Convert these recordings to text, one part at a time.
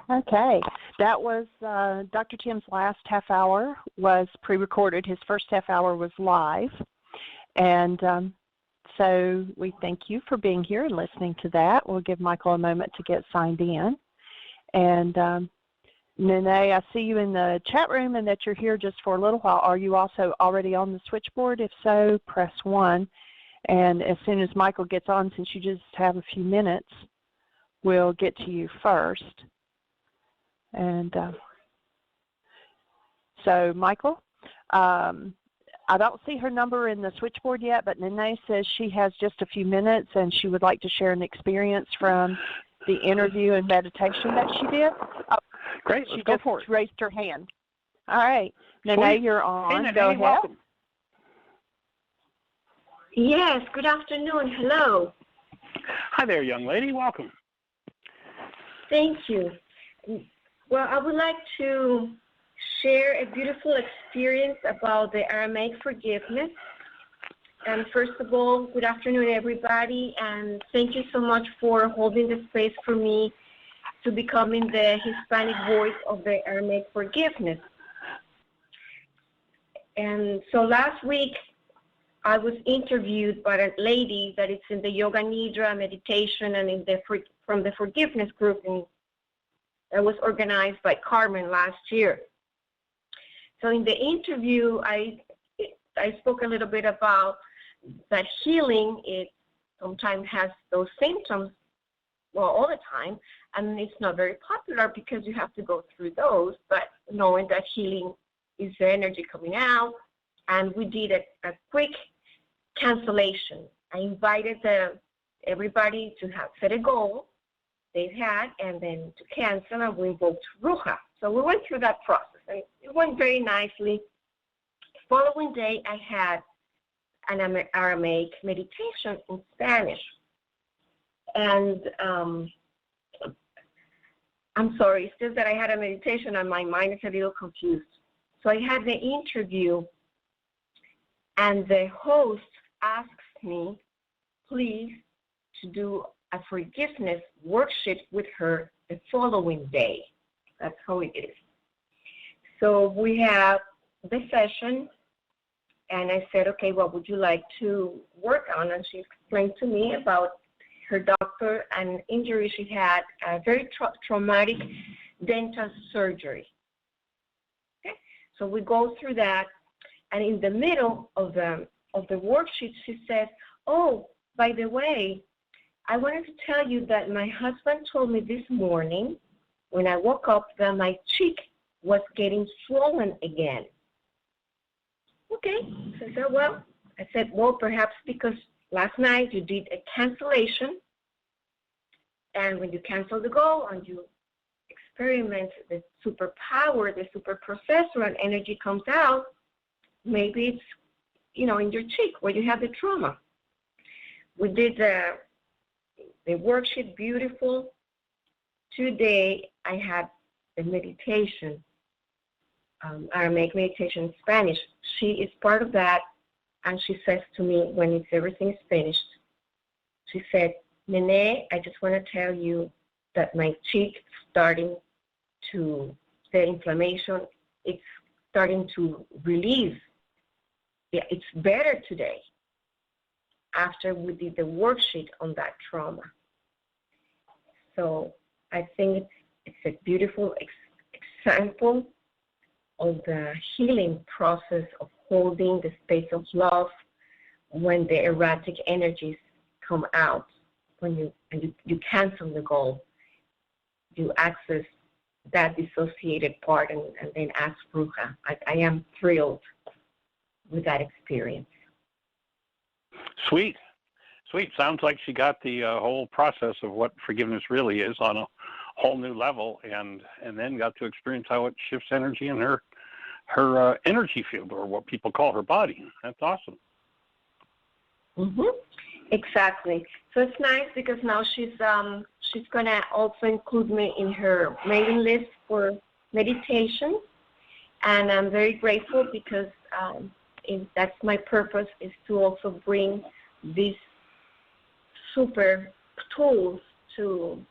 Okay, that was Dr. Tim's last half hour was pre-recorded. His first half hour was live, and so we thank you for being here and listening to that. We'll give Michael a moment to get signed in. And Nene, I see you in the chat room and that you're here just for a little while. Are you also already on the switchboard? If so, press 1. And as soon as Michael gets on, since you just have a few minutes, we'll get to you first. And so, Michael, I don't see her number in the switchboard yet, but Nene says she has just a few minutes and she would like to share an experience from the interview and meditation that she did. Oh, great, let's go for it. She raised her hand. All right, Nene, Sweet. you're on. Hey, Nene, go ahead. Welcome. Yes, good afternoon. Hello. Hi there, young lady. Welcome. Thank you. Well, I would like to share a beautiful experience about the Aramaic Forgiveness. And first of all, good afternoon, everybody, and thank you so much for holding the space for me to becoming the Hispanic voice of the Aramaic Forgiveness. And so last week, I was interviewed by a lady that is in the Yoga Nidra meditation and in the from the forgiveness group that was organized by Carmen last year. So in the interview, I spoke a little bit about that healing. It sometimes has those symptoms, well, all the time, and it's not very popular because you have to go through those, but knowing that healing is the energy coming out, and we did a quick cancellation. I invited everybody to have set a goal they've had and then to cancel, and we invoked rūḥā. So we went through that process, and it went very nicely. The following day, I had an Aramaic meditation in Spanish. And I'm sorry, it's just that I had a meditation and my mind is a little confused. So I had the interview, and the host asks me, please, to do a forgiveness worksheet with her the following day. That's how it is. So we have the session, and I said, okay, what would you like to work on? And she explained to me about her doctor and injury she had, a very traumatic dental surgery. Okay? So we go through that, and in the middle of the worksheet, she says, oh, by the way, I wanted to tell you that my husband told me this morning when I woke up that my cheek was getting swollen again. Okay, so I said, well, perhaps because last night you did a cancellation, and when you cancel the goal and you experiment the superpower, the super processor, and energy comes out, maybe it's, in your cheek where you have the trauma. We did the worksheet, beautiful. Today I had the meditation, Aramaic meditation in Spanish. She is part of that, and she says to me when everything is finished, she said, Nene, I just want to tell you that my cheek starting to, the inflammation, it's starting to release. Yeah, it's better today after we did the worksheet on that trauma. So I think it's a beautiful example of the healing process of holding the space of love when the erratic energies come out. When you cancel the goal, you access that dissociated part and then ask rūḥā. I am thrilled with that experience. Sweet. Sounds like she got the whole process of what forgiveness really is on a whole new level, and then got to experience how it shifts energy in her energy field, or what people call her body. That's awesome. Mm-hmm. Exactly. So it's nice because now she's gonna also include me in her mailing list for meditation, and I'm very grateful because that's my purpose, is to also bring these super tools to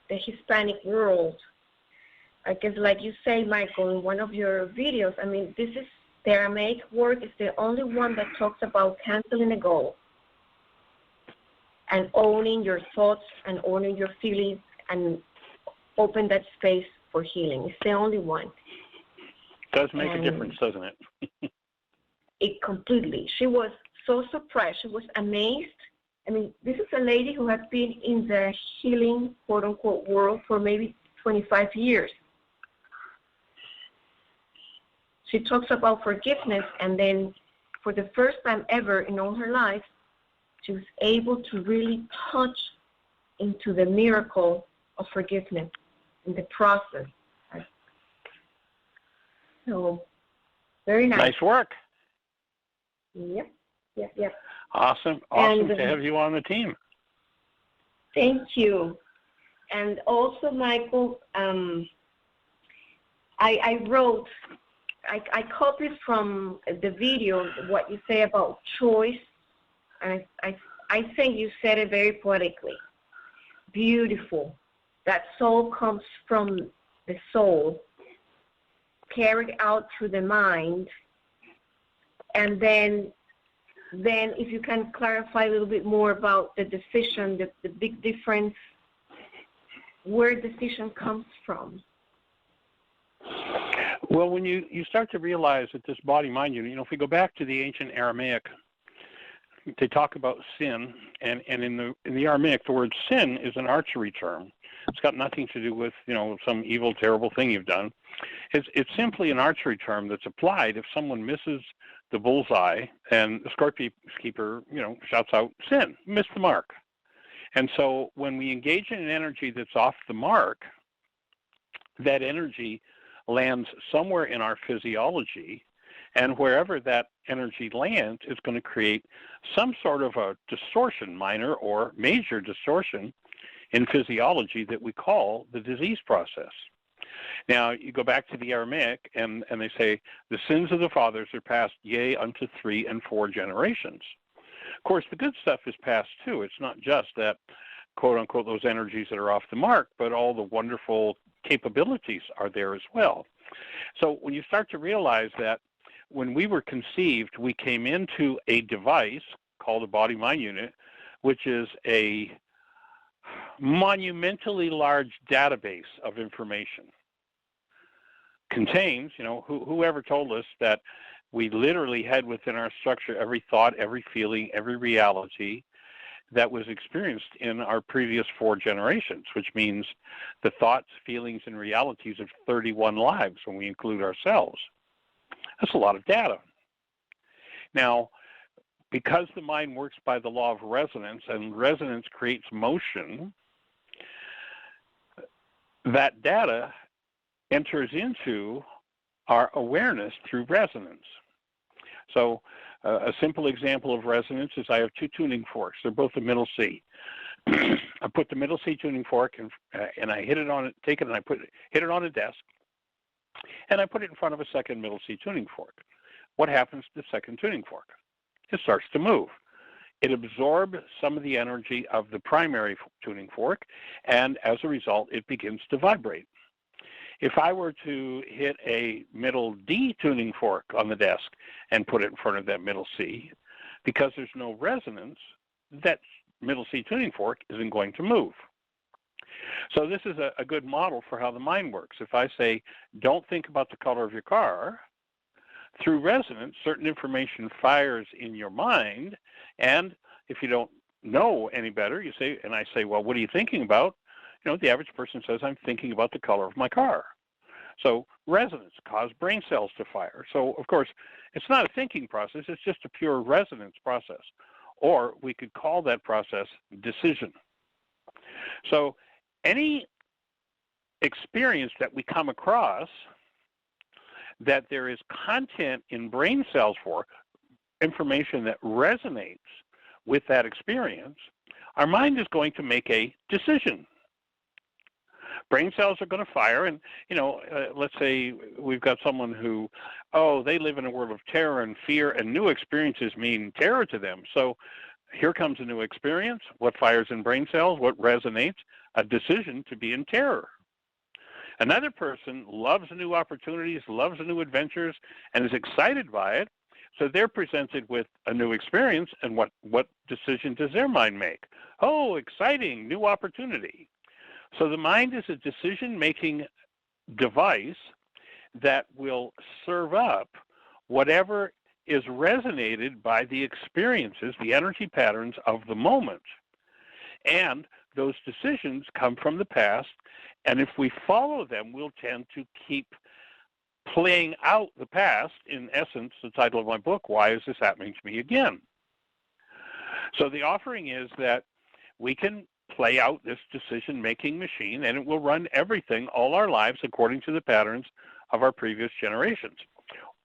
the Hispanic world I guess like you say, Michael, in one of your videos, I mean, this is the Aramaic word is the only one that talks about canceling a goal and owning your thoughts and owning your feelings and open that space for healing. It's the only one. Does make a difference, doesn't it? It completely. She was so surprised. She was amazed. I mean, this is a lady who has been in the healing, quote-unquote, world for maybe 25 years. She talks about forgiveness, and then for the first time ever in all her life, she was able to really touch into the miracle of forgiveness in the process. So, very nice. Nice work. Yep. Awesome to have you on the team. Thank you. And also, Michael, I wrote, I copied from the video what you say about choice, and I think you said it very poetically. Beautiful. That soul comes from the soul, carried out through the mind, and then if you can clarify a little bit more about the decision, the big difference, where decision comes from. Well, when you start to realize that this body-mind unit, if we go back to the ancient Aramaic, they talk about sin, and in the Aramaic, the word sin is an archery term. It's got nothing to do with, some evil, terrible thing you've done. It's simply an archery term that's applied if someone misses the bullseye and the scorekeeper, shouts out, sin, missed the mark. And so when we engage in an energy that's off the mark, that energy lands somewhere in our physiology, and wherever that energy lands is going to create some sort of a distortion, minor or major distortion in physiology that we call the disease process. Now, you go back to the Aramaic, and they say, the sins of the fathers are passed, yea, unto 3 and 4 generations. Of course, the good stuff is passed too. It's not just that, quote unquote, those energies that are off the mark, but all the wonderful capabilities are there as well. So when you start to realize that when we were conceived, we came into a device called a body-mind unit, which is a monumentally large database of information. Contains, whoever told us that we literally had within our structure every thought, every feeling, every reality that was experienced in our previous 4 generations, which means the thoughts, feelings, and realities of 31 lives when we include ourselves. That's a lot of data. Now, because the mind works by the law of resonance, and resonance creates motion, that data enters into our awareness through resonance. So a simple example of resonance is I have 2 tuning forks. They're both a middle C. I put the middle C tuning fork and I hit it on it, take it and hit it on a desk, and I put it in front of a second middle C tuning fork. What happens to the second tuning fork? It starts to move. It absorbs some of the energy of the primary tuning fork, and as a result, it begins to vibrate. If I were to hit a middle D tuning fork on the desk and put it in front of that middle C, because there's no resonance, that middle C tuning fork isn't going to move. So this is a good model for how the mind works. If I say, don't think about the color of your car, through resonance, certain information fires in your mind, and if you don't know any better, I say, well, what are you thinking about? The average person says, I'm thinking about the color of my car. So resonance caused brain cells to fire. So, of course, it's not a thinking process. It's just a pure resonance process. Or we could call that process decision. So any experience that we come across that there is content in brain cells for, information that resonates with that experience, our mind is going to make a decision. Brain cells are going to fire, and, let's say we've got someone who, they live in a world of terror and fear, and new experiences mean terror to them. So here comes a new experience. What fires in brain cells? What resonates? A decision to be in terror. Another person loves new opportunities, loves new adventures, and is excited by it. So they're presented with a new experience, and what decision does their mind make? Oh, exciting, new opportunity. So the mind is a decision-making device that will serve up whatever is resonated by the experiences, the energy patterns of the moment. And those decisions come from the past, and if we follow them, we'll tend to keep playing out the past. In essence, the title of my book, Why Is This Happening to Me Again? So the offering is that we can play out this decision-making machine, and it will run everything, all our lives, according to the patterns of our previous generations.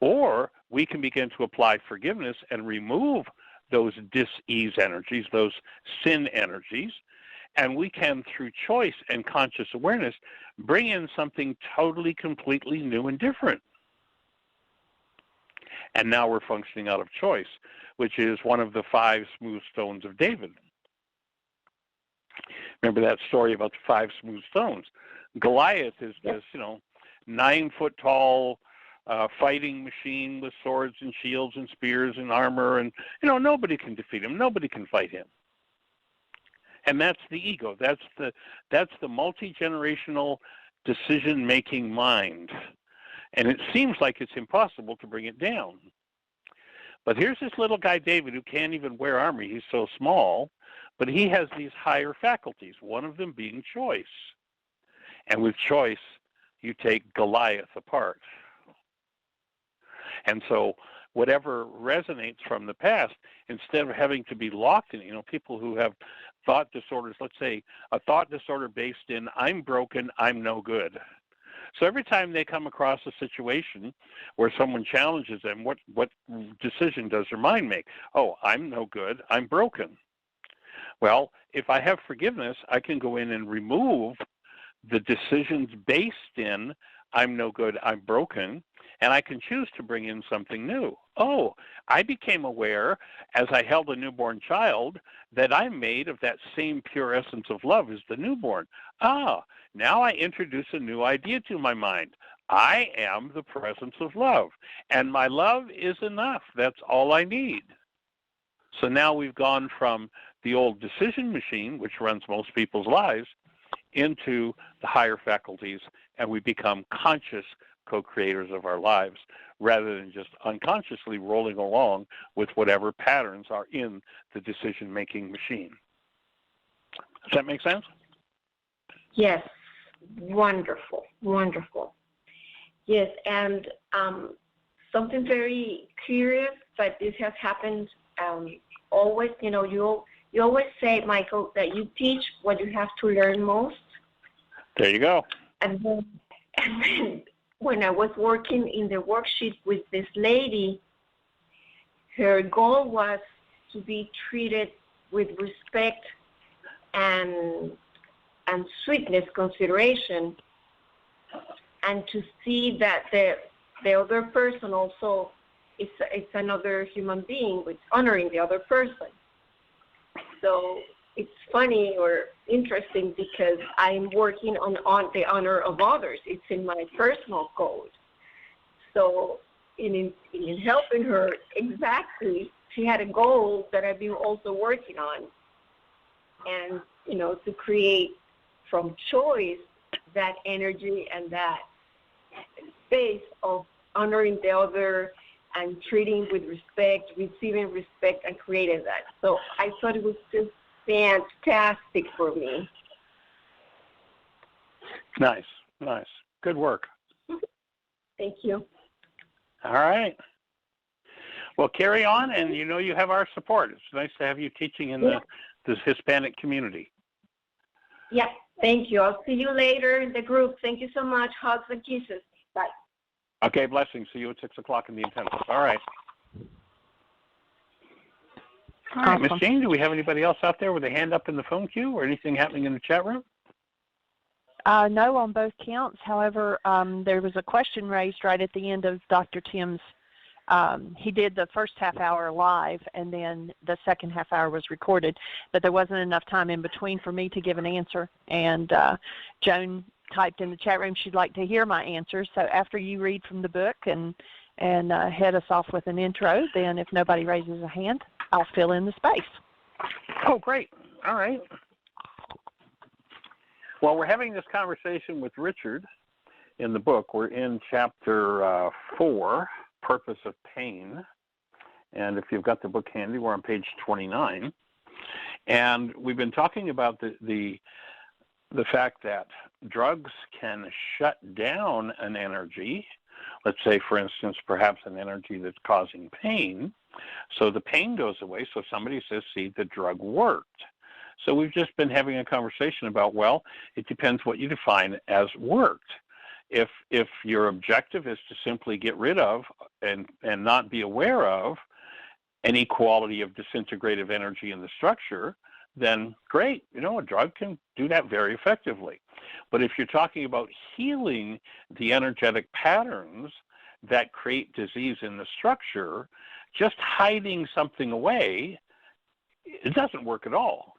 Or we can begin to apply forgiveness and remove those dis-ease energies, those sin energies, and we can, through choice and conscious awareness, bring in something totally, completely new and different. And now we're functioning out of choice, which is one of the 5 smooth stones of David. Remember that story about the 5 smooth stones? Goliath is this, 9-foot-tall fighting machine with swords and shields and spears and armor, and nobody can defeat him. Nobody can fight him. And that's the ego. That's the multi-generational decision-making mind. And it seems like it's impossible to bring it down. But here's this little guy, David, who can't even wear armor. He's so small, but he has these higher faculties, one of them being choice. And with choice, you take Goliath apart. And so whatever resonates from the past, instead of having to be locked in, people who have thought disorders, let's say a thought disorder based in I'm broken, I'm no good. So every time they come across a situation where someone challenges them, what decision does their mind make? Oh, I'm no good, I'm broken. Well, if I have forgiveness, I can go in and remove the decisions based in I'm no good, I'm broken, and I can choose to bring in something new. Oh, I became aware as I held a newborn child that I'm made of that same pure essence of love as the newborn. Now I introduce a new idea to my mind. I am the presence of love, and my love is enough. That's all I need. So now we've gone from the old decision machine, which runs most people's lives, into the higher faculties, and we become conscious co-creators of our lives rather than just unconsciously rolling along with whatever patterns are in the decision-making machine. Does that make sense? Yes. Wonderful. Wonderful. Yes, and something very curious, but this has happened always. You always say, Michael, that you teach what you have to learn most. There you go. And then when I was working in the worksheet with this lady, her goal was to be treated with respect and sweetness consideration, and to see that the other person also it's another human being, with honoring the other person. So it's funny or interesting because I'm working on the honor of others. It's in my personal code. So in helping her, exactly, she had a goal that I've been also working on, and to create from choice that energy and that space of honoring the other and treating with respect, receiving respect, and creating that. So I thought it was just fantastic for me. Nice. Good work. Thank you. All right. Well, carry on, and you have our support. It's nice to have you teaching in this Hispanic community. Yeah, thank you. I'll see you later in the group. Thank you so much. Hugs and kisses. Bye. Okay, blessings. See you at 6 o'clock in the intensive. All right. All right, Miss Jeanie, do we have anybody else out there with a hand up in the phone queue or anything happening in the chat room? No, on both counts. However, there was a question raised right at the end of Dr. Tim's. He did the first half hour live, and then the second half hour was recorded, but there wasn't enough time in between for me to give an answer. And Joan typed in the chat room she'd like to hear my answers. So after you read from the book and head us off with an intro, then if nobody raises a hand, I'll fill in the space. Oh, great. All right. Well, we're having this conversation with Richard in the book. We're in chapter 4, Purpose of Pain. And if you've got the book handy, we're on page 29. And we've been talking about the fact that drugs can shut down an energy. Let's say, for instance, perhaps an energy that's causing pain. So the pain goes away. So somebody says, see, the drug worked. So we've just been having a conversation about, well, it depends what you define as worked. If your objective is to simply get rid of and not be aware of any quality of disintegrative energy in the structure, then great, a drug can do that very effectively. But if you're talking about healing the energetic patterns that create disease in the structure, just hiding something away, it doesn't work at all.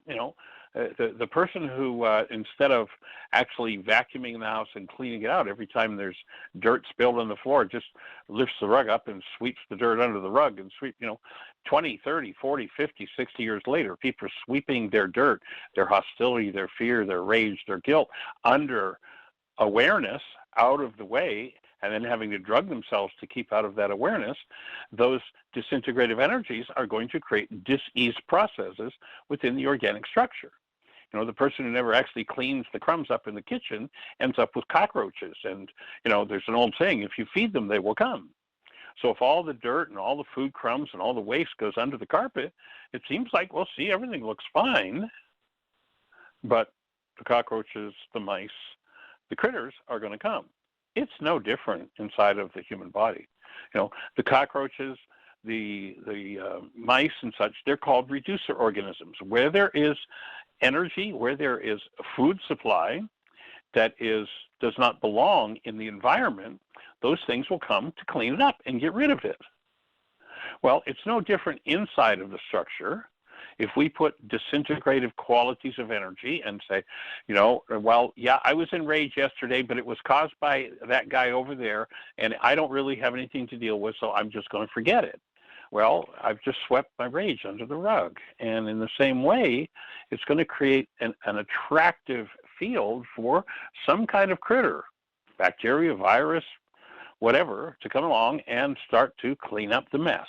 The person who, instead of actually vacuuming the house and cleaning it out every time there's dirt spilled on the floor, just lifts the rug up and sweeps the dirt under the rug and 20, 30, 40, 50, 60 years later, people are sweeping their dirt, their hostility, their fear, their rage, their guilt under awareness out of the way, and then having to drug themselves to keep out of that awareness. Those disintegrative energies are going to create dis-ease processes within the organic structure. The person who never actually cleans the crumbs up in the kitchen ends up with cockroaches. And, there's an old saying, if you feed them, they will come. So if all the dirt and all the food crumbs and all the waste goes under the carpet, it seems like, well, see, everything looks fine. But the cockroaches, the mice, the critters are going to come. It's no different inside of the human body. The cockroaches, the mice and such, they're called reducer organisms. Where there is energy, where there is a food supply that does not belong in the environment, those things will come to clean it up and get rid of it. Well, it's no different inside of the structure. If we put disintegrative qualities of energy and say, well, yeah, I was enraged yesterday, but it was caused by that guy over there, and I don't really have anything to deal with, so I'm just going to forget it. Well, I've just swept my rage under the rug. And in the same way, it's going to create an attractive field for some kind of critter, bacteria, virus, whatever, to come along and start to clean up the mess.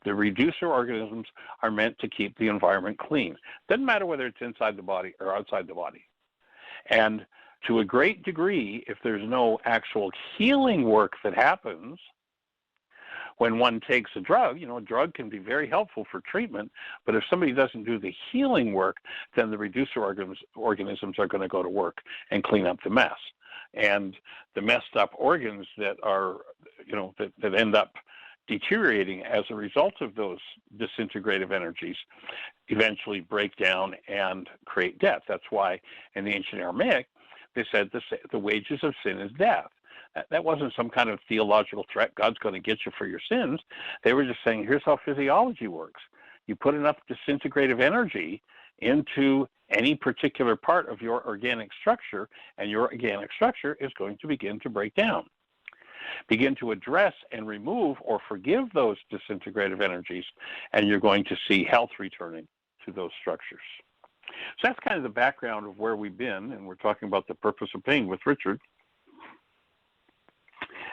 The reducer organisms are meant to keep the environment clean. Doesn't matter whether it's inside the body or outside the body. And to a great degree, if there's no actual healing work that happens, when one takes a drug, a drug can be very helpful for treatment, but if somebody doesn't do the healing work, then the reducer organisms are going to go to work and clean up the mess. And the messed up organs that are, that end up deteriorating as a result of those disintegrative energies eventually break down and create death. That's why in the ancient Aramaic, they said the wages of sin is death. That wasn't some kind of theological threat, God's going to get you for your sins. They were just saying, here's how physiology works. You put enough disintegrative energy into any particular part of your organic structure, and your organic structure is going to begin to break down. Begin to address and remove or forgive those disintegrative energies, and you're going to see health returning to those structures. So that's kind of the background of where we've been, and we're talking about the purpose of pain with Richard.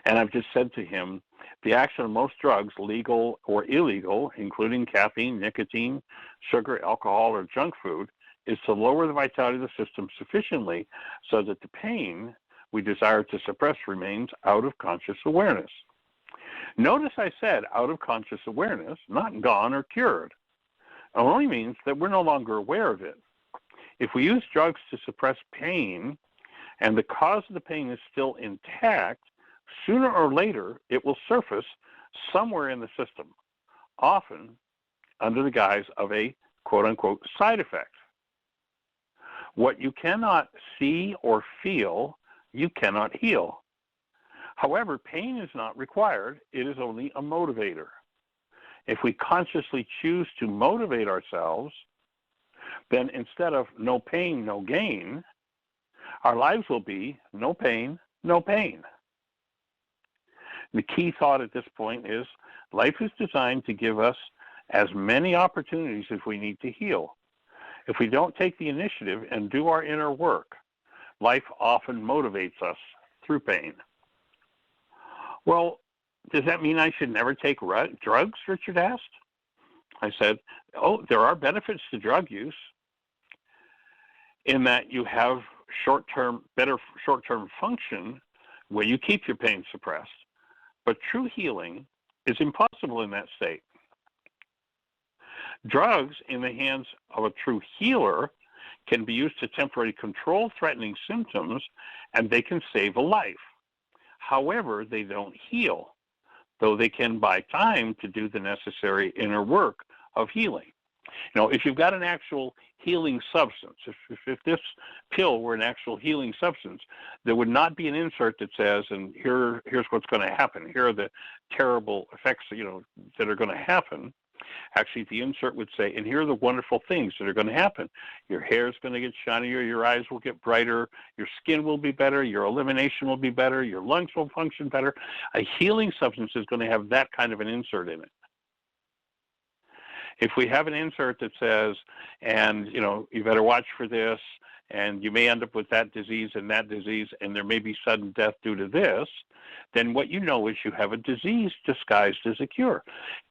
And I've just said to him, the action of most drugs, legal or illegal, including caffeine, nicotine, sugar, alcohol, or junk food, is to lower the vitality of the system sufficiently so that the pain we desire to suppress remains out of conscious awareness. Notice I said out of conscious awareness, not gone or cured. It only means that we're no longer aware of it. If we use drugs to suppress pain and the cause of the pain is still intact, sooner or later it will surface somewhere in the system, often under the guise of a quote-unquote side effect. What you cannot see or feel, you cannot heal. However, pain is not required. It is only a motivator. If we consciously choose to motivate ourselves, then instead of no pain, no gain, Our lives will be no pain, no pain. The key thought at this point is life is designed to give us as many opportunities as we need to heal. If we don't take the initiative and do our inner work, life often motivates us through pain. Well, does that mean I should never take drugs, Richard asked. I said, there are benefits to drug use in that you have better short-term function where you keep your pain suppressed. But true healing is impossible in that state. Drugs in the hands of a true healer can be used to temporarily control threatening symptoms, and they can save a life. However, they don't heal, though they can buy time to do the necessary inner work of healing. If you've got an actual healing substance, if this pill were an actual healing substance, there would not be an insert that says, and here's what's going to happen. Here are the terrible effects, that are going to happen. Actually, the insert would say, and here are the wonderful things that are going to happen. Your hair is going to get shinier, your eyes will get brighter, your skin will be better, your elimination will be better, your lungs will function better. A healing substance is going to have that kind of an insert in it. If we have an insert that says, and you better watch for this, and you may end up with that disease, and there may be sudden death due to this, then what you know is you have a disease disguised as a cure.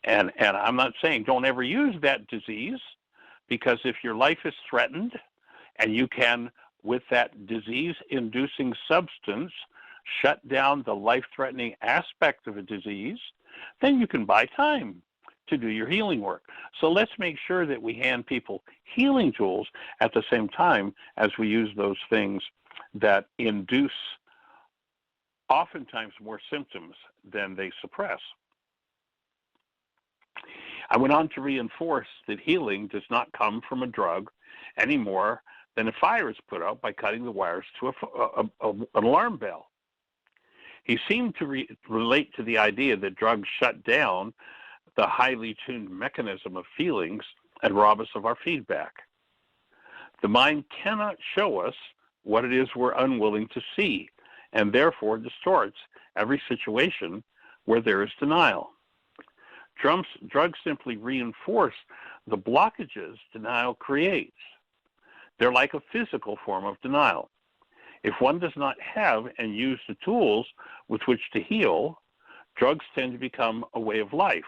And I'm not saying don't ever use that disease, because if your life is threatened and you can, with that disease-inducing substance, shut down the life-threatening aspect of a disease, then you can buy time to do your healing work. So let's make sure that we hand people healing tools at the same time as we use those things that induce oftentimes more symptoms than they suppress. I went on to reinforce that healing does not come from a drug any more than a fire is put out by cutting the wires to an alarm bell. He seemed to relate to the idea that drugs shut down the highly tuned mechanism of feelings and rob us of our feedback. The mind cannot show us what it is we're unwilling to see, and therefore distorts every situation where there is denial. Drugs simply reinforce the blockages denial creates. They're like a physical form of denial. If one does not have and use the tools with which to heal, drugs tend to become a way of life,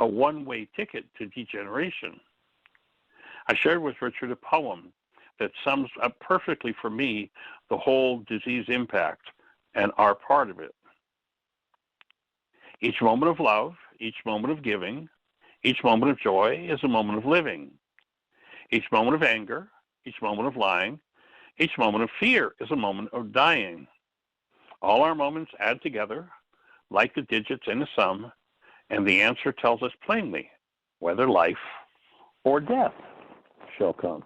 a one-way ticket to degeneration. I shared with Richard a poem that sums up perfectly for me the whole disease impact and our part of it. Each moment of love, each moment of giving, each moment of joy is a moment of living. Each moment of anger, each moment of lying, each moment of fear is a moment of dying. All our moments add together like the digits in a sum, and the answer tells us plainly whether life or death shall come.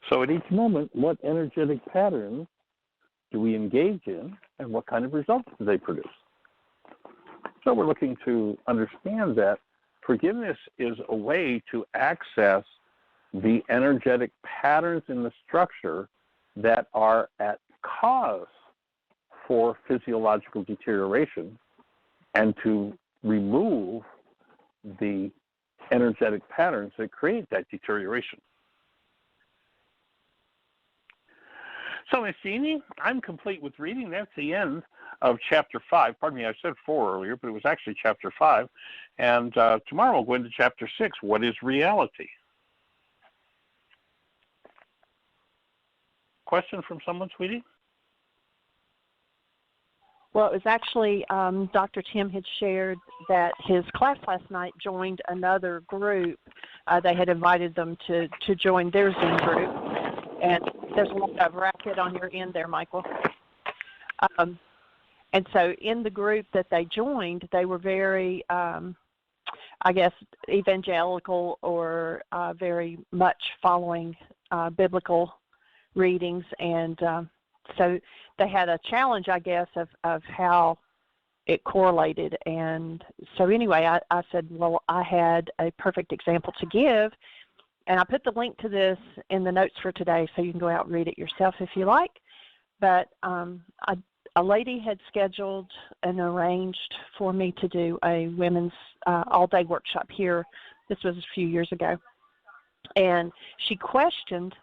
So at each moment, what energetic patterns do we engage in, and what kind of results do they produce? So we're looking to understand that forgiveness is a way to access the energetic patterns in the structure that are at cause for physiological deterioration, and to remove the energetic patterns that create that deterioration. So, Miss Jeanie, I'm complete with reading. That's the end of Chapter 5. Pardon me, I said 4 earlier, but it was actually Chapter 5. And tomorrow we'll go into Chapter 6, What is Reality? Question from someone, sweetie? Well, it was actually Dr. Tim had shared that his class last night joined another group. They had invited them to join their Zoom group. And there's a lot of racket on your end there, Michael. And so in the group that they joined, they were very, I guess, evangelical or very much following biblical readings. And so they had a challenge, I guess, of how it correlated. And so anyway, I said, well, I had a perfect example to give. And I put the link to this in the notes for today, so you can go out and read it yourself if you like. But a lady had scheduled and arranged for me to do a women's all-day workshop here. This was a few years ago. And she questioned,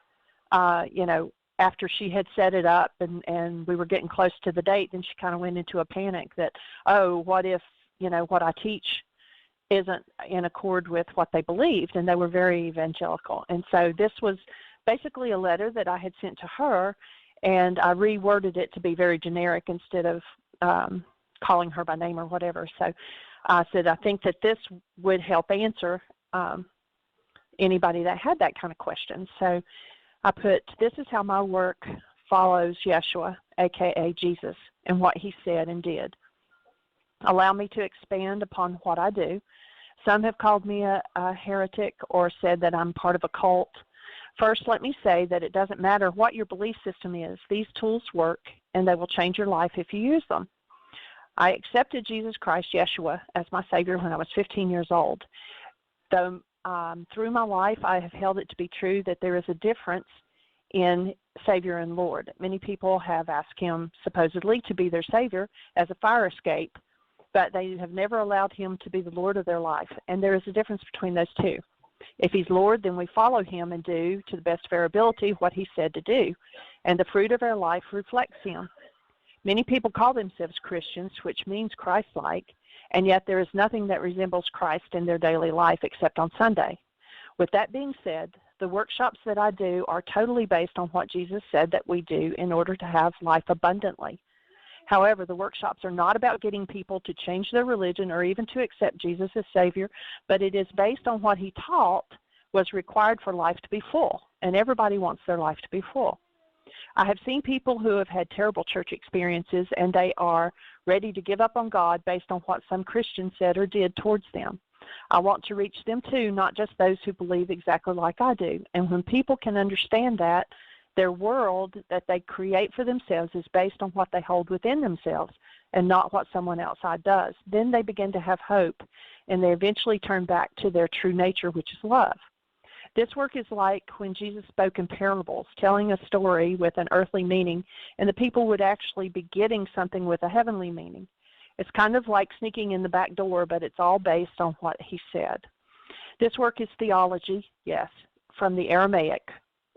after she had set it up and we were getting close to the date, then she kind of went into a panic that, oh, what if, what I teach isn't in accord with what they believed, and they were very evangelical. And so this was basically a letter that I had sent to her, and I reworded it to be very generic instead of calling her by name or whatever. So I said, I think that this would help answer anybody that had that kind of question. So I put, this is how my work follows Yeshua, a.k.a. Jesus, and what he said and did. Allow me to expand upon what I do. Some have called me a heretic or said that I'm part of a cult. First, let me say that it doesn't matter what your belief system is. These tools work, and they will change your life if you use them. I accepted Jesus Christ, Yeshua, as my Savior when I was 15 years old. Though through my life, I have held it to be true that there is a difference in Savior and Lord. Many people have asked him, supposedly, to be their Savior as a fire escape, but they have never allowed him to be the Lord of their life. And there is a difference between those two. If he's Lord, then we follow him and do, to the best of our ability, what he said to do. And the fruit of our life reflects him. Many people call themselves Christians, which means Christ-like, and yet there is nothing that resembles Christ in their daily life except on Sunday. With that being said, the workshops that I do are totally based on what Jesus said that we do in order to have life abundantly. However, the workshops are not about getting people to change their religion or even to accept Jesus as Savior, but it is based on what he taught was required for life to be full, and everybody wants their life to be full. I have seen people who have had terrible church experiences, and they are ready to give up on God based on what some Christian said or did towards them. I want to reach them too, not just those who believe exactly like I do. And when people can understand that, their world that they create for themselves is based on what they hold within themselves and not what someone outside does. Then they begin to have hope, and they eventually turn back to their true nature, which is love. This work is like when Jesus spoke in parables, telling a story with an earthly meaning, and the people would actually be getting something with a heavenly meaning. It's kind of like sneaking in the back door, but it's all based on what he said. This work is theology, yes, from the Aramaic,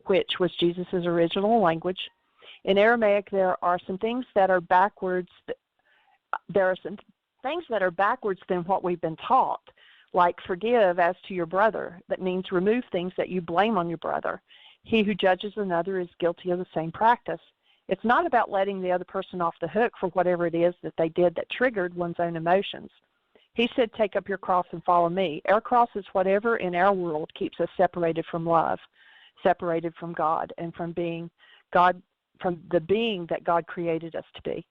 which was Jesus' original language. In Aramaic, there are some things that are backwards. There are some things that are backwards than what we've been taught, like forgive as to your brother. That means remove things that you blame on your brother. He who judges another is guilty of the same practice. It's not about letting the other person off the hook for whatever it is that they did that triggered one's own emotions. He said, take up your cross and follow me. Our cross is whatever in our world keeps us separated from love, separated from God, and from being God, from the being that God created us to be.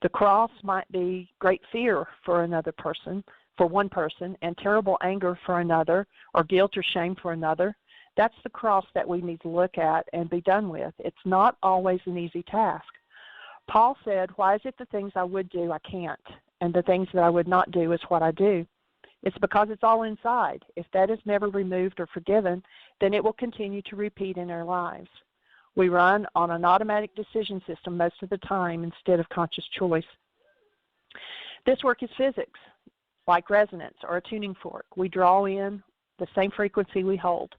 The cross might be great fear for another person, for one person, and terrible anger for another, or guilt or shame for another. That's the cross that we need to look at and be done with. It's not always an easy task. Paul said, why is it the things I would do I can't, and the things that I would not do is what I do? It's because it's all inside. If that is never removed or forgiven, then it will continue to repeat in our lives. We run on an automatic decision system most of the time instead of conscious choice. This work is physics, like resonance or a tuning fork. We draw in the same frequency we hold.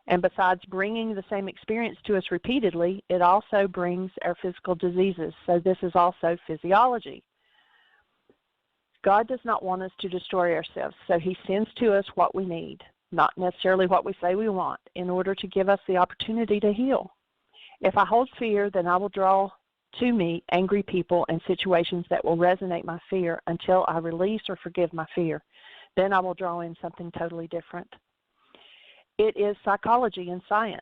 And besides bringing the same experience to us repeatedly, it also brings our physical diseases. So this is also physiology. God does not want us to destroy ourselves, so he sends to us what we need, not necessarily what we say we want, in order to give us the opportunity to heal. If I hold fear, then I will draw to me angry people and situations that will resonate my fear until I release or forgive my fear. Then I will draw in something totally different. It is psychology and science,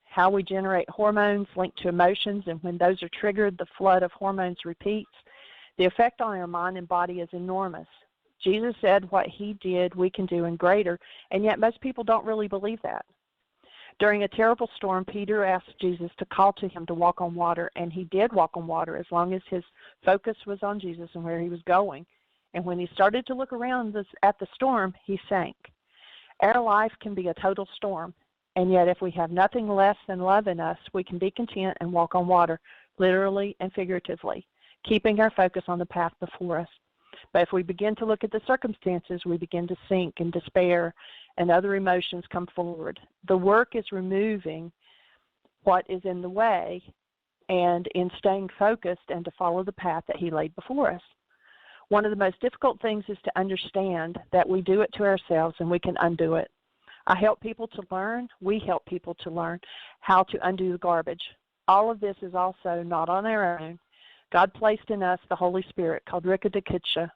how we generate hormones linked to emotions, and when those are triggered, the flood of hormones repeats. The effect on our mind and body is enormous. Jesus said what he did, we can do and greater, and yet most people don't really believe that. During a terrible storm, Peter asked Jesus to call to him to walk on water, and he did walk on water as long as his focus was on Jesus and where he was going. And when he started to look around at the storm, he sank. Our life can be a total storm. And yet if we have nothing less than love in us, we can be content and walk on water, literally and figuratively, keeping our focus on the path before us. But if we begin to look at the circumstances, we begin to sink in despair and other emotions come forward. The work is removing what is in the way and in staying focused and to follow the path that he laid before us. One of the most difficult things is to understand that we do it to ourselves and we can undo it. I help people to learn, we help people to learn how to undo the garbage. All of this is also not on our own. God placed in us the Holy Spirit, called rūḥā,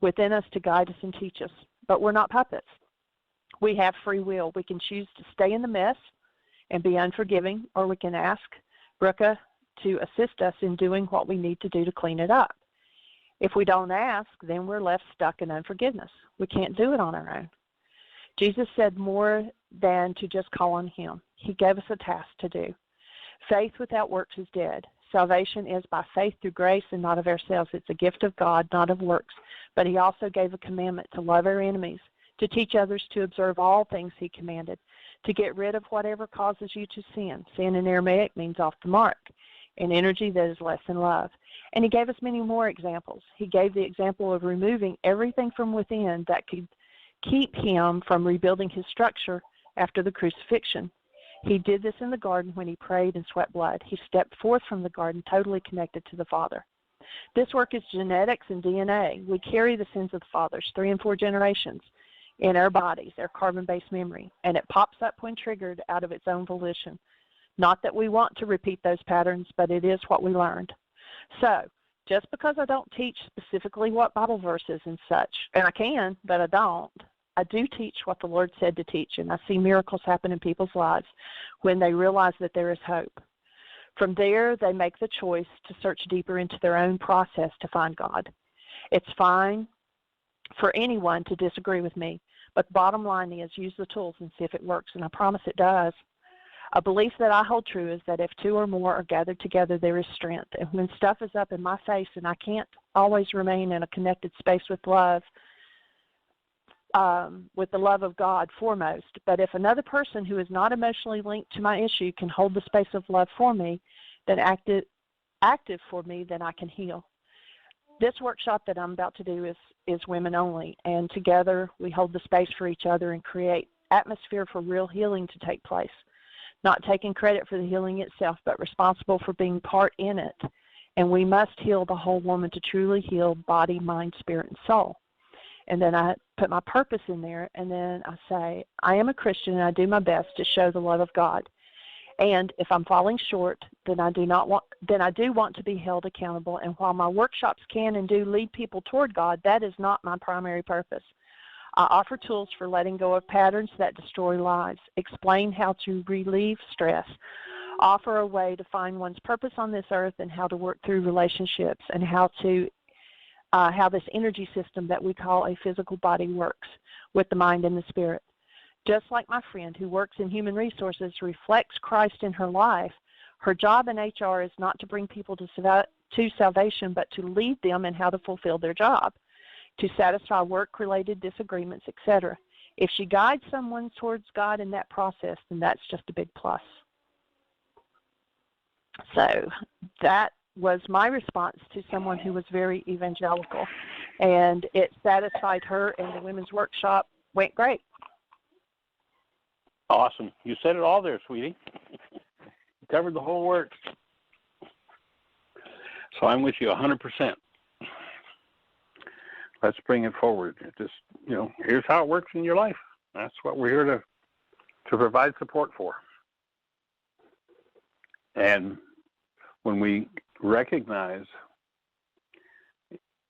within us to guide us and teach us. But we're not puppets. We have free will. We can choose to stay in the mess and be unforgiving, or we can ask rūḥā to assist us in doing what we need to do to clean it up. If we don't ask, then we're left stuck in unforgiveness. We can't do it on our own. Jesus said more than to just call on him. He gave us a task to do. Faith without works is dead. Salvation is by faith through grace and not of ourselves. It's a gift of God, not of works. But he also gave a commandment to love our enemies, to teach others to observe all things he commanded, to get rid of whatever causes you to sin. Sin in Aramaic means off the mark, an energy that is less than love. And he gave us many more examples. He gave the example of removing everything from within that could keep him from rebuilding his structure after the crucifixion. He did this in the garden when he prayed and sweat blood. He stepped forth from the garden totally connected to the Father. This work is genetics and DNA. We carry the sins of the fathers, 3 and 4 generations, in our bodies, our carbon-based memory, and it pops up when triggered out of its own volition. Not that we want to repeat those patterns, but it is what we learned. So, just because I don't teach specifically what Bible verses and such, and I can, but I don't, I do teach what the Lord said to teach, and I see miracles happen in people's lives when they realize that there is hope. From there, they make the choice to search deeper into their own process to find God. It's fine for anyone to disagree with me, but the bottom line is use the tools and see if it works, and I promise it does. A belief that I hold true is that if 2 or more are gathered together, there is strength. And when stuff is up in my face and I can't always remain in a connected space with love, with the love of God foremost, but if another person who is not emotionally linked to my issue can hold the space of love for me, then active for me, then I can heal. This workshop that I'm about to do is women only, and together we hold the space for each other and create atmosphere for real healing to take place. Not taking credit for the healing itself, but responsible for being part in it. And we must heal the whole woman to truly heal body, mind, spirit, and soul. And then I put my purpose in there, and then I say, I am a Christian, and I do my best to show the love of God. And if I'm falling short, then I do want to be held accountable. And while my workshops can and do lead people toward God, that is not my primary purpose. I offer tools for letting go of patterns that destroy lives, explain how to relieve stress, offer a way to find one's purpose on this earth and how to work through relationships, and how this energy system that we call a physical body works with the mind and the spirit. Just like my friend who works in human resources reflects Christ in her life, her job in HR is not to bring people to salvation, but to lead them in how to fulfill their job, to satisfy work-related disagreements, etc. If she guides someone towards God in that process, then that's just a big plus. So that was my response to someone who was very evangelical, and it satisfied her, and the women's workshop went great. Awesome. You said it all there, sweetie. You covered the whole works. So I'm with you 100%. Let's bring it forward. Just, here's how it works in your life. That's what we're here to provide support for. And when we recognize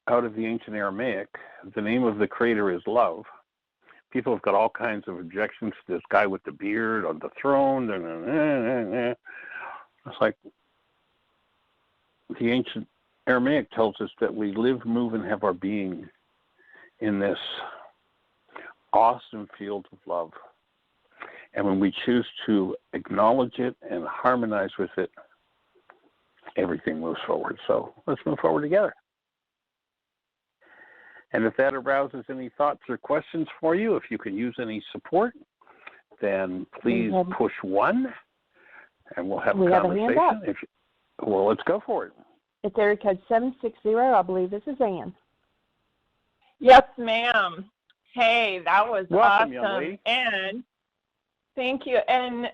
out of the ancient Aramaic, the name of the Creator is love, people have got all kinds of objections to this guy with the beard on the throne. It's like the ancient Aramaic tells us that we live, move, and have our being in this awesome field of love. And when we choose to acknowledge it and harmonize with it, everything moves forward. So let's move forward together. And if that arouses any thoughts or questions for you, if you can use any support, then please push 1, and we'll have a have conversation. A hand up. Well, let's go for it. It's area code 760. I believe this is Ann. Yes, ma'am. Hey, that was Welcome, awesome. young lady. And thank you. And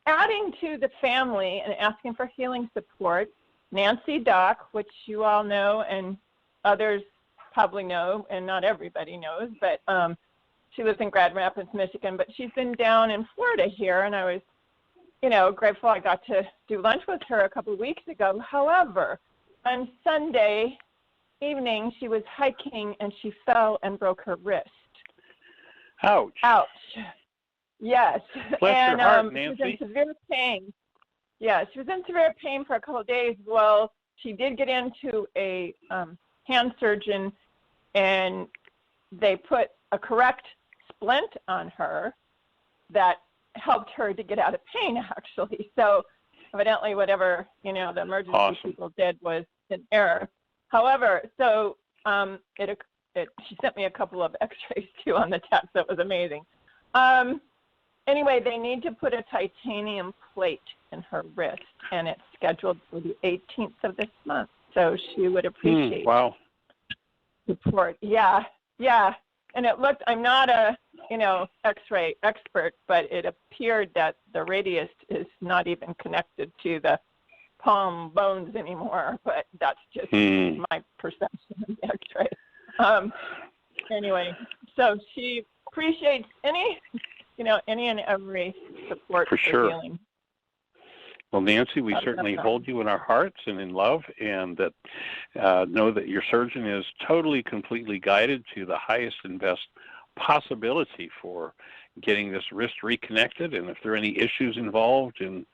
adding to the family and asking for healing support, Nancy Dock, which you all know and others probably know, and not everybody knows, but she lives in Grand Rapids, Michigan, but she's been down in Florida here, and I was, grateful I got to do lunch with her a couple of weeks ago. However, on Sunday evening, she was hiking, and she fell and broke her wrist. Ouch. Ouch. Yes. Bless your heart, Nancy. She was in severe pain. Yeah, she was in severe pain for a couple of days. Well, she did get into a hand surgeon, and they put a correct splint on her that helped her to get out of pain, actually. So evidently whatever, the emergency people did was an error. However, so she sent me a couple of x-rays, too, on the text. That was amazing. Anyway, they need to put a titanium plate in her wrist, and it's scheduled for the 18th of this month. So she would appreciate support. Yeah. And it looked, I'm not a, x-ray expert, but it appeared that the radius is not even connected to the palm bones anymore, but that's just my perception of the x-ray. Anyway, so she appreciates any and every support for healing. Well, Nancy, we certainly hold you in our hearts and in love, and that know that your surgeon is totally, completely guided to the highest and best possibility for getting this wrist reconnected. And if there are any issues involved in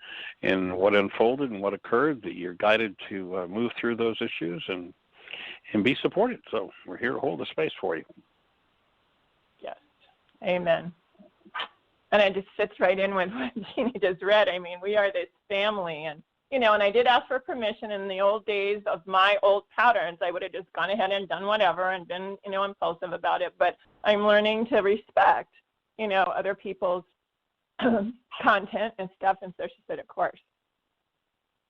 what unfolded and what occurred, that you're guided to move through those issues and be supported. So we're here to hold the space for you. Yes. Amen. And it just fits right in with what Jeanie just read. I mean, we are this family. And, and I did ask for permission. In the old days of my old patterns, I would have just gone ahead and done whatever and been, impulsive about it. But I'm learning to respect, other people's content and stuff. And so she said, of course,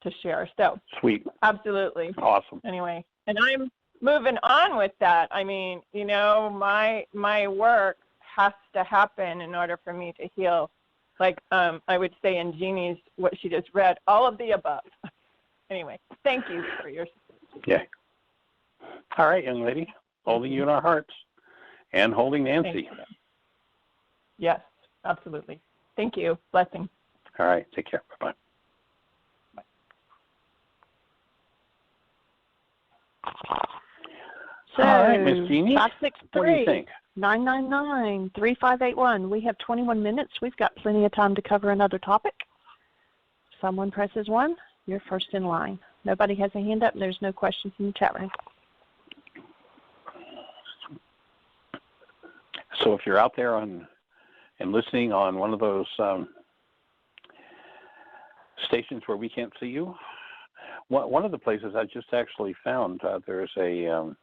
to share. So sweet. Absolutely. Awesome. Anyway, and I'm moving on with that. I mean, my work has to happen in order for me to heal. Like I would say in Jeannie's, what she just read, all of the above. Anyway, thank you for your support. Yeah. All right, young lady, holding you in our hearts and holding Nancy. Yes, absolutely. Thank you. Blessing. All right, take care. Bye-bye. So, all right, Miss Jeanie, 563. What do you think? 999-3581. We have 21 minutes. We've got plenty of time to cover another topic. Someone presses 1. You're first in line. Nobody has a hand up. There's no questions in the chat room. So if you're out there and listening on one of those stations where we can't see you, one of the places I just actually found, there's a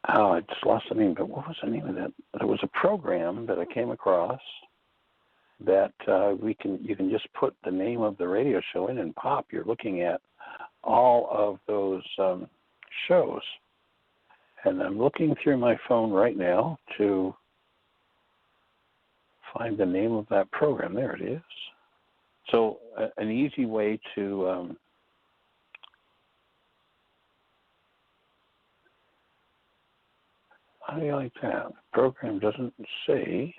I just lost the name, but what was the name of that? There was a program that I came across that you can just put the name of the radio show in and pop. You're looking at all of those shows. And I'm looking through my phone right now to find the name of that program. There it is. So an easy way to how do you like that? The program doesn't say.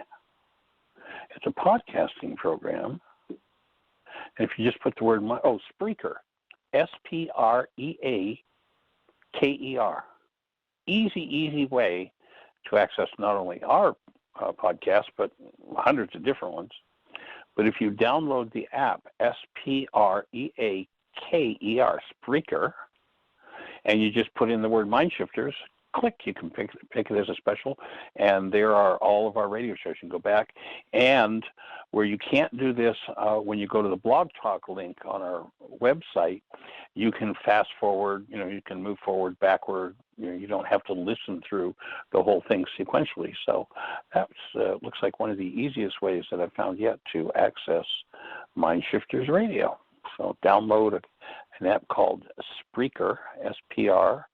It's a podcasting program. And if you just put the word, Spreaker, Spreaker. Easy way to access not only our podcast, but hundreds of different ones. But if you download the app, Spreaker, Spreaker, and you just put in the word Mind Shifters, click, you can pick it as a special, and there are all of our radio shows. You can go back, and where you can't do this, when you go to the Blog Talk link on our website, you can fast forward, you can move forward, backward, you don't have to listen through the whole thing sequentially. So that looks like one of the easiest ways that I've found yet to access Mind Shifters Radio. So download an app called Spreaker, S-P-R-E-A-K-E-R.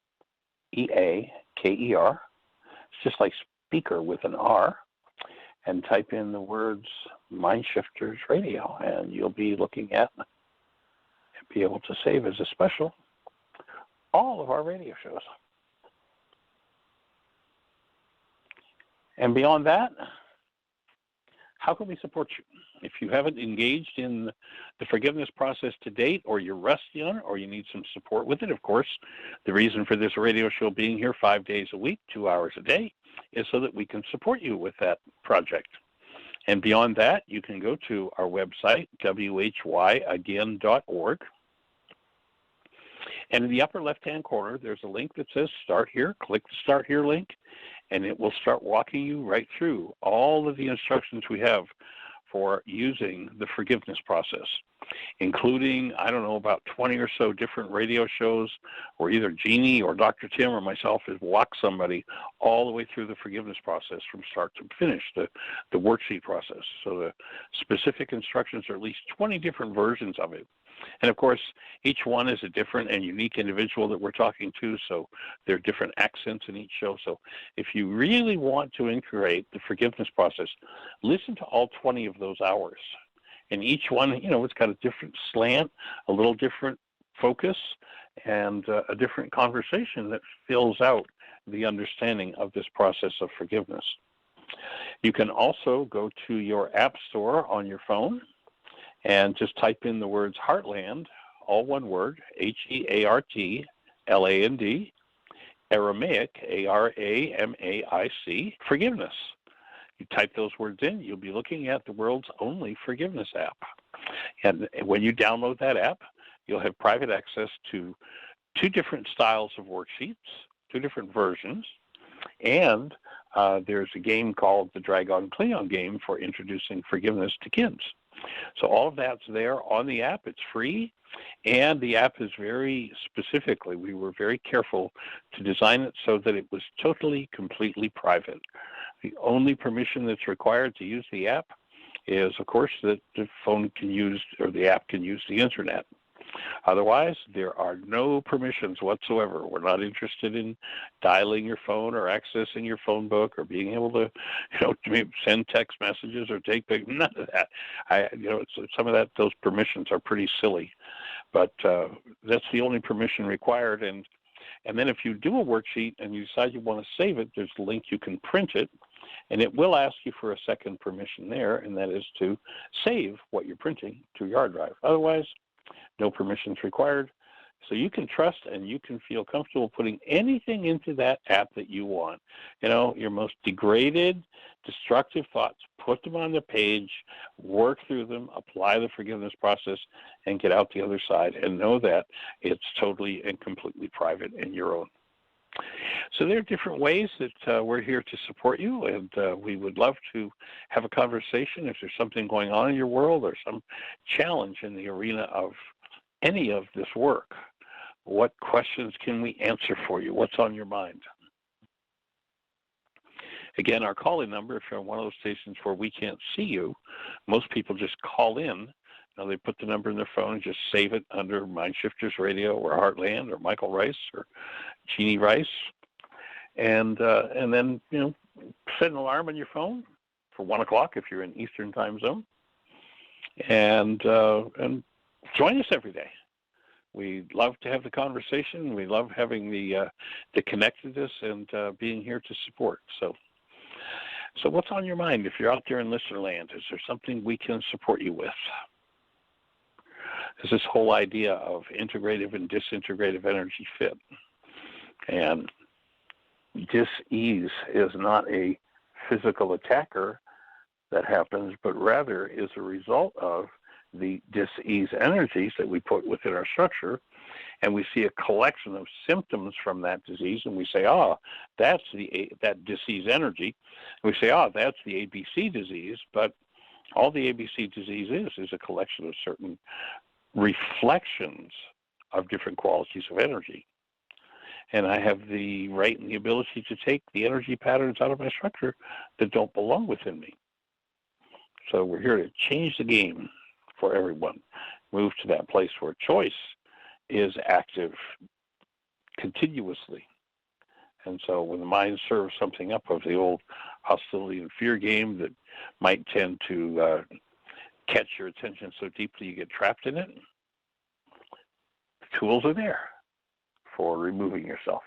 It's just like speaker with an R, and type in the words Mind Shifters Radio, and you'll be looking at and be able to save as a special all of our radio shows. And beyond that, how can we support you? If you haven't engaged in the forgiveness process to date, or you're rusty on it, or you need some support with it, of course, the reason for this radio show being here 5 days a week, 2 hours a day, is so that we can support you with that project. And beyond that, you can go to our website, whyagain.org. And in the upper left-hand corner, there's a link that says Start Here. Click the Start Here link, and it will start walking you right through all of the instructions we have for using the forgiveness process, including, about 20 or so different radio shows where either Jeanie or Dr. Tim or myself has walked somebody all the way through the forgiveness process from start to finish, the worksheet process. So the specific instructions are at least 20 different versions of it. And of course, each one is a different and unique individual that we're talking to, so there are different accents in each show. So if you really want to integrate the forgiveness process, listen to all 20 of those hours. And each one, it's got a different slant, a little different focus, and a different conversation that fills out the understanding of this process of forgiveness. You can also go to your app store on your phone and just type in the words Heartland, all one word, Heartland, Aramaic, Aramaic, forgiveness. You type those words in, you'll be looking at the world's only forgiveness app. And when you download that app, you'll have private access to 2 different styles of worksheets, 2 different versions, and there's a game called the Dragon Cleon game for introducing forgiveness to kids. So all of that's there on the app. It's free, and the app is we were very careful to design it so that it was totally, completely private. The only permission that's required to use the app is, of course, that the phone can use, or the app can use the internet. Otherwise, there are no permissions whatsoever. We're not interested in dialing your phone or accessing your phone book or being able to, send text messages or take pictures. None of that. Some of that, those permissions are pretty silly, but that's the only permission required. And then if you do a worksheet and you decide you want to save it, there's a link you can print it, and it will ask you for a second permission there, and that is to save what you're printing to your hard drive. Otherwise, no permissions required. So you can trust and you can feel comfortable putting anything into that app that you want. Your most degraded, destructive thoughts, put them on the page, work through them, apply the forgiveness process, and get out the other side, and know that it's totally and completely private and your own. So there are different ways that we're here to support you, and we would love to have a conversation if there's something going on in your world or some challenge in the arena of any of this work. What questions can we answer for you? What's on your mind? Again, our call-in number, if you're on one of those stations where we can't see you, most people just call in. Now they put the number in their phone and just save it under Mind Shifters Radio or Heartland or Michael Ryce or Jeanie Ryce. And then, set an alarm on your phone for 1 o'clock if you're in Eastern time zone. And join us every day. We love to have the conversation. We love having the connectedness and being here to support. So what's on your mind if you're out there in listener land? Is there something we can support you with? Is this whole idea of integrative and disintegrative energy fit? And dis-ease is not a physical attacker that happens, but rather is a result of the dis-ease energies that we put within our structure and we see a collection of symptoms from that disease, and we say, oh, that's that disease energy. And we say, oh, that's the ABC disease, but all the ABC disease is a collection of certain reflections of different qualities of energy. And I have the right and the ability to take the energy patterns out of my structure that don't belong within me. So we're here to change the game for everyone, move to that place where choice is active continuously. And so when the mind serves something up of the old hostility and fear game that might tend to catch your attention so deeply you get trapped in it, the tools are there for removing yourself.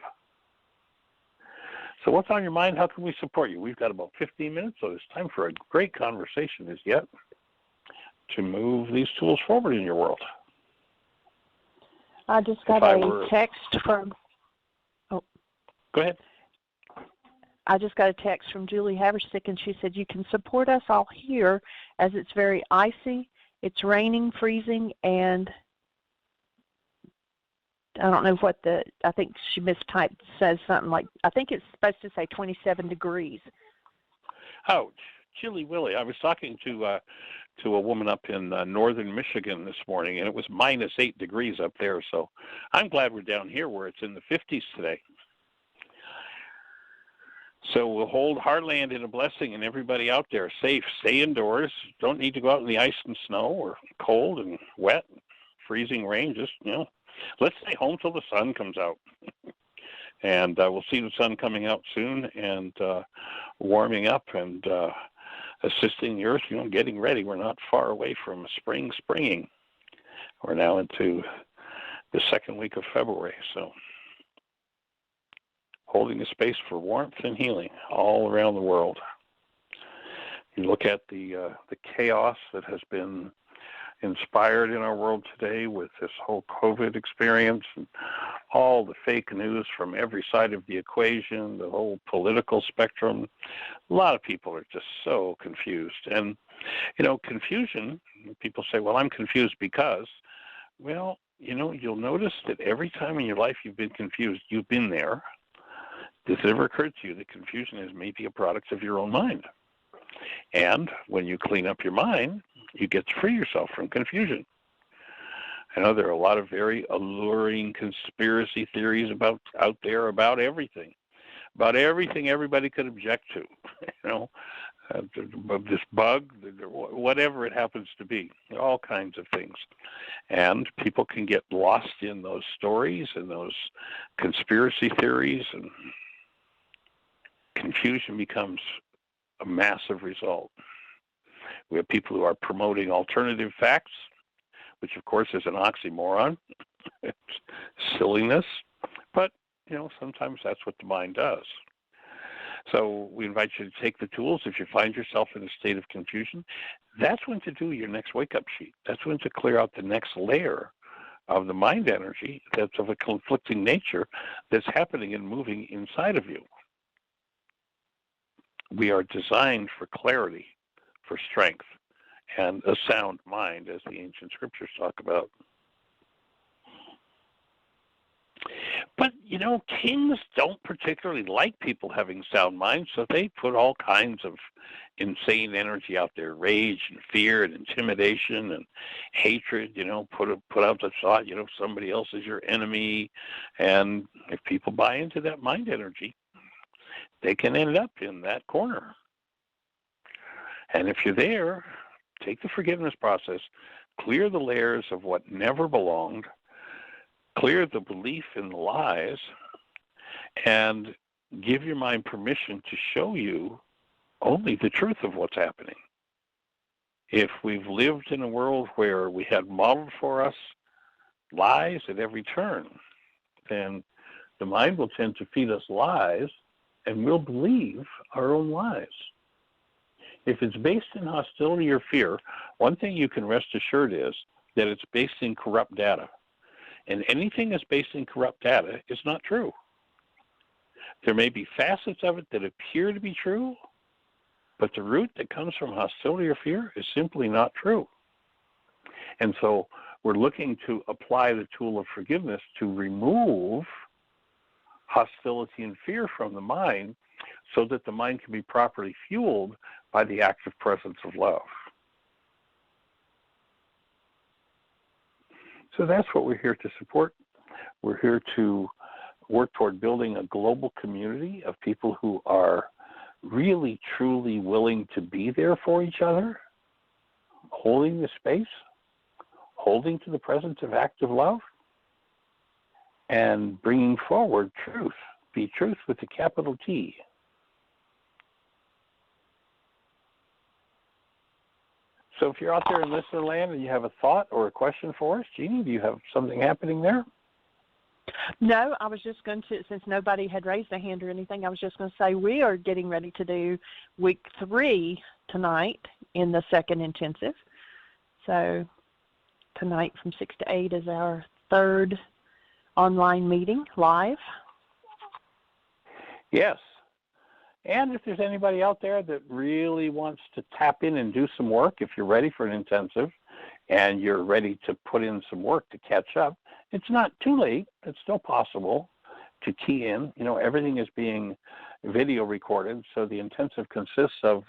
So what's on your mind? How can we support you? We've got about 15 minutes, so it's time for a great conversation as yet to move these tools forward in your world. I just got a text from... Oh. Go ahead. I just got a text from Julie Haverstick, and she said, you can support us all here as it's very icy, it's raining, freezing, and I don't know what I think she mistyped, says something like, I think it's supposed to say 27 degrees. Ouch. Chilly Willy. I was talking to a woman up in northern Michigan this morning, and it was -8 degrees up there. So I'm glad we're down here where it's in the 50s today. So we'll hold Heartland in a blessing, and everybody out there safe. Stay indoors. Don't need to go out in the ice and snow or cold and wet, freezing rain. Just, let's stay home till the sun comes out. And we'll see the sun coming out soon and warming up and assisting the earth, getting ready. We're not far away from springing. We're now into the second week of February, so holding a space for warmth and healing all around the world. You look at the chaos that has been inspired in our world today with this whole COVID experience and all the fake news from every side of the equation, the whole political spectrum. A lot of people are just so confused. And, confusion, people say, well, I'm confused because, well, you'll notice that every time in your life you've been confused, you've been there. Does it ever occur to you that confusion is maybe a product of your own mind? And when you clean up your mind, you get to free yourself from confusion. I know there are a lot of very alluring conspiracy theories out there about everything everybody could object to, this bug, whatever it happens to be, all kinds of things. And people can get lost in those stories and those conspiracy theories, and confusion becomes a massive result. We have people who are promoting alternative facts, which of course is an oxymoron. It's silliness, but sometimes that's what the mind does. So we invite you to take the tools. If you find yourself in a state of confusion, that's when to do your next wake-up sheet. That's when to clear out the next layer of the mind energy that's of a conflicting nature that's happening and moving inside of you. We are designed for clarity, for strength, and a sound mind, as the ancient scriptures talk about. But, kings don't particularly like people having sound minds, so they put all kinds of insane energy out there, rage and fear and intimidation and hatred, put out the thought, somebody else is your enemy. And if people buy into that mind energy, they can end up in that corner. And if you're there, take the forgiveness process, clear the layers of what never belonged, clear the belief in the lies, and give your mind permission to show you only the truth of what's happening. If we've lived in a world where we had modeled for us lies at every turn, then the mind will tend to feed us lies, and we'll believe our own lies. If it's based in hostility or fear, one thing you can rest assured is that it's based in corrupt data. And anything that's based in corrupt data is not true. There may be facets of it that appear to be true, but the root that comes from hostility or fear is simply not true. And so we're looking to apply the tool of forgiveness to remove hostility and fear from the mind so that the mind can be properly fueled by the active presence of love. So that's what we're here to support. We're here to work toward building a global community of people who are really, truly willing to be there for each other, holding the space, holding to the presence of active love, and bringing forward truth, be truth with a capital T. So if you're out there in listener land and you have a thought or a question for us, Jeanie, do you have something happening there? No, I was just going to, since nobody had raised a hand or anything, I was just going to say we are getting ready to do week 3 tonight in the second intensive. So tonight from 6 to 8 is our 3rd online meeting live. Yes. And if there's anybody out there that really wants to tap in and do some work, if you're ready for an intensive and you're ready to put in some work to catch up, it's not too late. It's still possible to key in. You know, everything is being video recorded, so the intensive consists of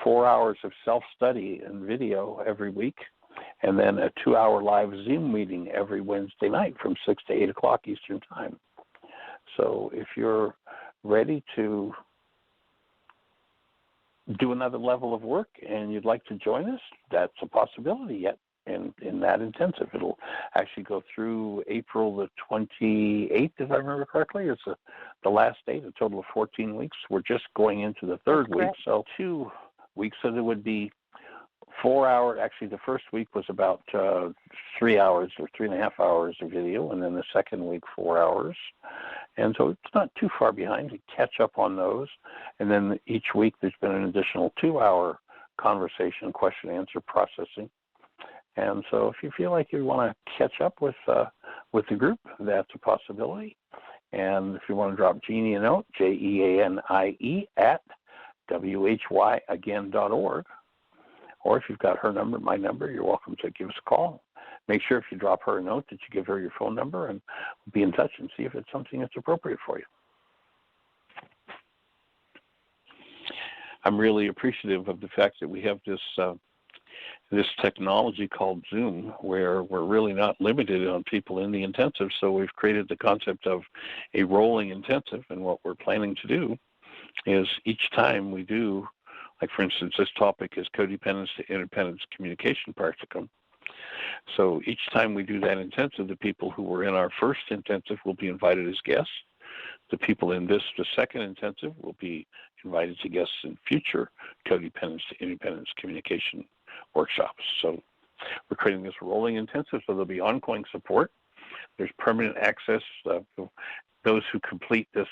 4 hours of self-study and video every week, and then a 2-hour live Zoom meeting every Wednesday night from 6 to 8 o'clock Eastern Time. So if you're ready to do another level of work and you'd like to join us, that's a possibility yet in that intensive. It'll actually go through April the 28th, if I remember correctly. It's the last date, a total of 14 weeks. We're just going into the 3rd week, so 2 weeks. So there would be 4 hours. Actually, the first week was about 3 hours or 3.5 hours of video, and then the second week, 4 hours. And so it's not too far behind to catch up on those. And then each week there's been an additional 2-hour conversation, question, answer, processing. And so if you feel like you want to catch up with the group, that's a possibility. And if you want to drop Jeanie a note, JEANIE at WHYagain.org. Or if you've got her number, my number, you're welcome to give us a call. Make sure if you drop her a note that you give her your phone number, and we'll be in touch and see if it's something that's appropriate for you. I'm really appreciative of the fact that we have this technology called Zoom, where we're really not limited on people in the intensive. So we've created the concept of a rolling intensive, and what we're planning to do is each time we do, like for instance, this topic is codependence to independence communication practicum. So each time we do that intensive, the people who were in our first intensive will be invited as guests. The people in the second intensive will be invited to guests in future codependence to independence communication workshops. So we're creating this rolling intensive, so there'll be ongoing support. There's permanent access. Those who complete this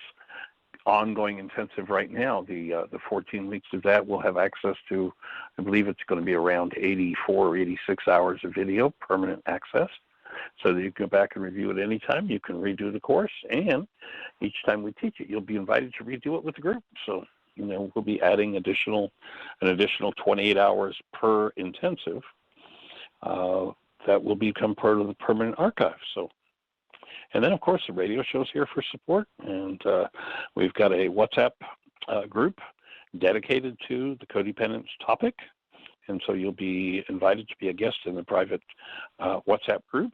ongoing intensive right now, the 14 weeks of that, will have access to, I believe it's going to be around 84 or 86 hours of video, permanent access, so that you can go back and review it anytime. You can redo the course, and each time we teach it, you'll be invited to redo it with the group. So, you know, we'll be adding an additional 28 hours per intensive that will become part of the permanent archive. So. And then, of course, the radio show's here for support, and we've got a WhatsApp group dedicated to the codependence topic, and so you'll be invited to be a guest in the private WhatsApp group.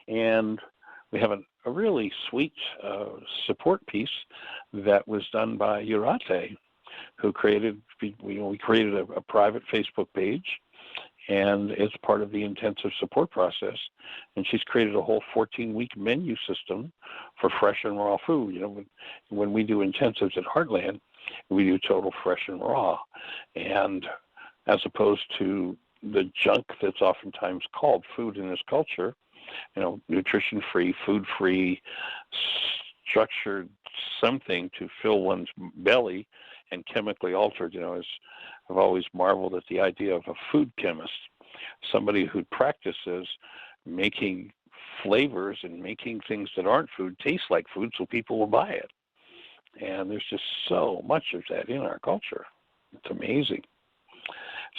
And we have a really sweet support piece that was done by Urate, who created, we created a private Facebook page, and it's part of the intensive support process. And she's created a whole 14-week menu system for fresh and raw food. You know, when we do intensives at Heartland, we do total fresh and raw. And as opposed to the junk that's oftentimes called food in this culture, you know, nutrition-free, food-free, structured something to fill one's belly and chemically altered. You know, I've always marveled at the idea of a food chemist, somebody who practices making flavors and making things that aren't food taste like food so people will buy it. And there's just so much of that in our culture. It's amazing.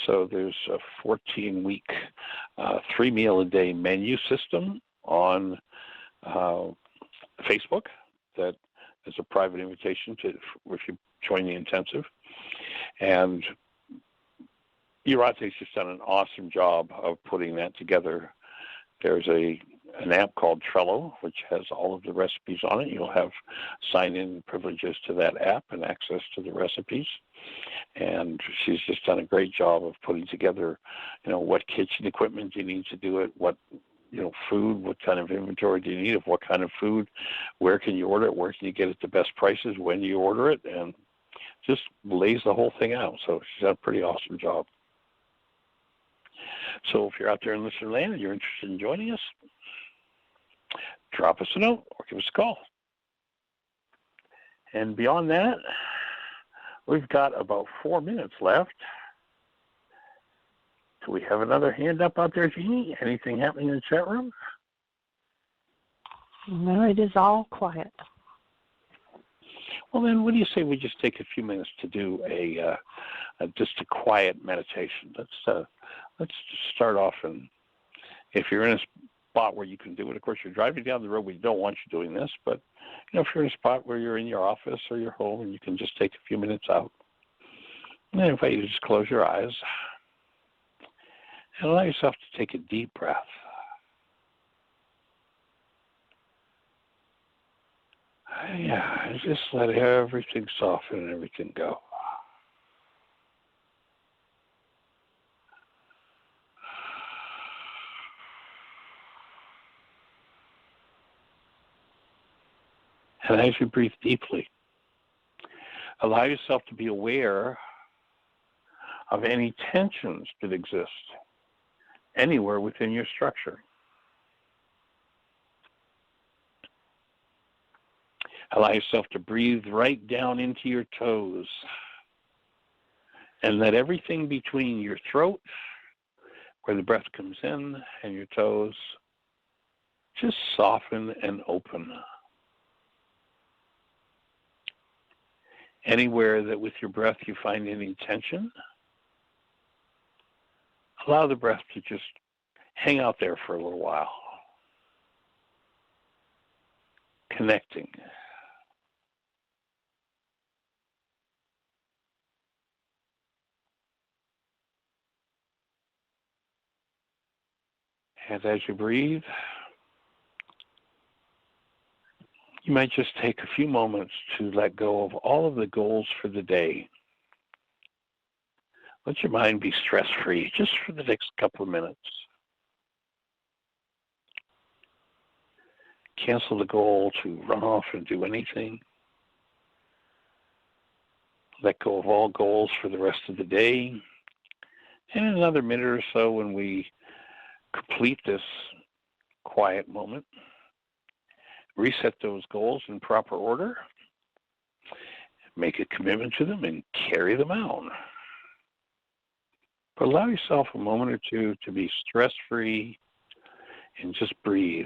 So there's a 14-week 3-meal-a-day menu system on Facebook that is a private invitation to if you join the intensive. And Urate's just done an awesome job of putting that together. There's an app called Trello, which has all of the recipes on it. You'll have sign-in privileges to that app and access to the recipes. And she's just done a great job of putting together, what kitchen equipment you need to do it, what, food, what kind of inventory do you need of what kind of food, where can you order it, where can you get it the best prices, when you order it, and just lays the whole thing out. So she's done a pretty awesome job. So if you're out there in listener land and you're interested in joining us, drop us a note or give us a call. And beyond that, we've got about 4 minutes left. Do we have another hand up out there, Jeanie? Anything happening in the chat room? No, it is all quiet. Well, then, what do you say we just take a few minutes to do just a quiet meditation? Let's just start off, and if you're in a spot where you can do it, of course, you're driving down the road, we don't want you doing this, but if you're in a spot where you're in your office or your home and you can just take a few minutes out, and I invite you to just close your eyes and allow yourself to take a deep breath. Yeah, just let everything soften and everything go. And as you breathe deeply, allow yourself to be aware of any tensions that exist anywhere within your structure. Allow yourself to breathe right down into your toes and let everything between your throat, where the breath comes in, and your toes just soften and open. Anywhere that with your breath you find any tension, allow the breath to just hang out there for a little while, connecting. And as you breathe, you might just take a few moments to let go of all of the goals for the day. Let your mind be stress-free just for the next couple of minutes. Cancel the goal to run off and do anything. Let go of all goals for the rest of the day. And in another minute or so, when we complete this quiet moment, reset those goals in proper order, make a commitment to them, and carry them out. But allow yourself a moment or two to be stress-free and just breathe.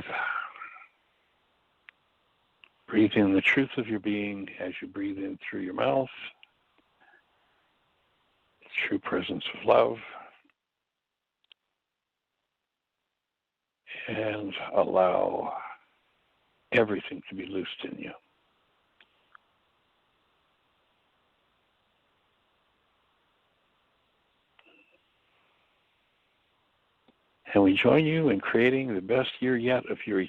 Breathe in the truth of your being as you breathe in through your mouth, the true presence of love, and allow everything to be loosed in you. And we join you in creating the best year yet of your